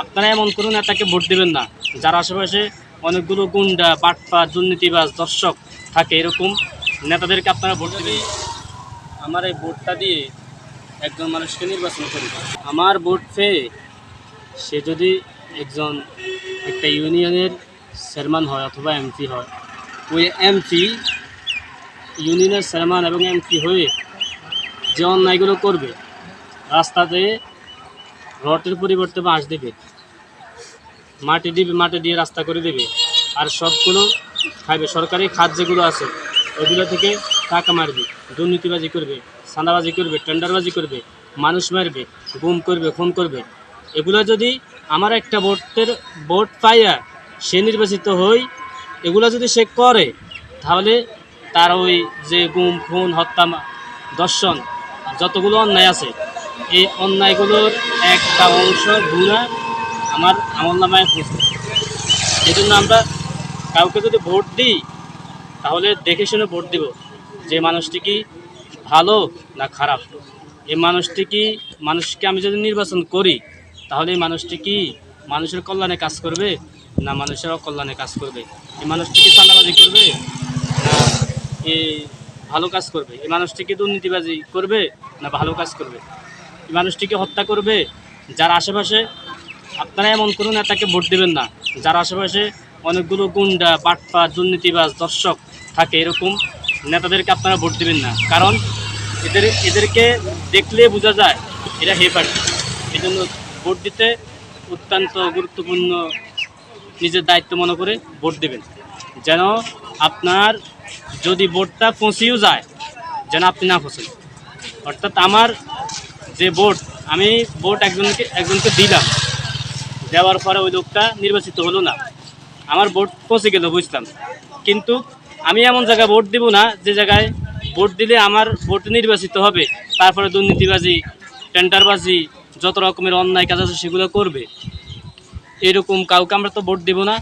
আপনারা এমন কোনো নেতাকে ভোট দেবেন না যার আশেপাশে অনেকগুলো গুন্ডা বাটপা দুর্নীতিবাজ দর্শক থাকে। এরকম নেতাদেরকে আপনারা ভোট দেবেন। আমার এই ভোটটা দিয়ে একজন মানুষকে নির্বাচন করি। আমার ভোট পেয়ে সে যদি একজন একটা ইউনিয়নের চেয়ারম্যান হয় অথবা এমপি হয়, ওই এমপি ইউনিয়নের চেয়ারম্যান এবং এমপি হয়ে যে অন্যায়গুলো করবে, রাস্তাতে রডের পরিবর্তে বাঁশ দেবে, মাটি দিবে, মাটি দিয়ে রাস্তা করে দেবে, আর সবগুলো খাইবে। সরকারি খাত যেগুলো আছে ওগুলো থেকে টাকা মারবে, দুর্নীতিবাজি করবে, চাঁদাবাজি করবে, টেন্ডারবাজি করবে, মানুষ মারবে, গুম করবে, খুন করবে। এগুলো যদি আমার একটা ভোট পাইয়া সে নির্বাচিত হই, এগুলো যদি সে করে, তাহলে তার ওই যে গুম খুন হত্যা দর্শন যতগুলো অন্যায় আছে, এই অন্যায়গুলোর একটা অংশ গুণা আমার আমলনামায় পৌঁছে। এই জন্য আমরা কাউকে যদি ভোট দিই তাহলে দেখে শুনে ভোট দিব যে মানুষটি কি ভালো না খারাপ। এই মানুষকে আমি যদি নির্বাচন করি তাহলে এই মানুষটি কি মানুষের কল্যাণে কাজ করবে না মানুষের অকল্যাণে কাজ করবে। এই মানুষটি কি চাঁদাবাজি করবে না এই ভালো কাজ করবে। এই মানুষটি কি দুর্নীতিবাজি করবে না ভালো কাজ করবে। এই মানুষটিকে হত্যা করবে। যার আশেপাশে আপনারা এমন কোনো নেতাকে ভোট দেবেন না যার আশেপাশে অনেকগুলো গুন্ডা বাটপা দুর্নীতিবাজ দর্শক থাকে। এরকম নেতাদেরকে আপনারা ভোট দেবেন না, কারণ এদেরকে দেখলে বোঝা যায় এরা হে পার্টি। এই জন্য ভোট দিতে অত্যন্ত গুরুত্বপূর্ণ, নিজের দায়িত্ব মনে করে ভোট দেবেন, যেন আপনার যদি ভোটটা পৌঁছেও যায় যেন আপনি না ফসেন। অর্থাৎ আমার যে ভোট, আমি ভোট একজনকে দিলাম, দেওয়ার পরে ওই লোকটা নির্বাচিত হলো না, আমার ভোট পৌঁছে গেল বুঝলাম, কিন্তু আমি এমন জায়গায় ভোট দিব না যে জায়গায় ভোট দিলে আমার ভোট নির্বাচিত হবে তারপরে দুর্নীতিবাজি টেন্ডারবাজি যত রকমের অন্যায় কাজ আছে সেগুলো করবে। এরকম কাউকে আমরা তো ভোট দেব না।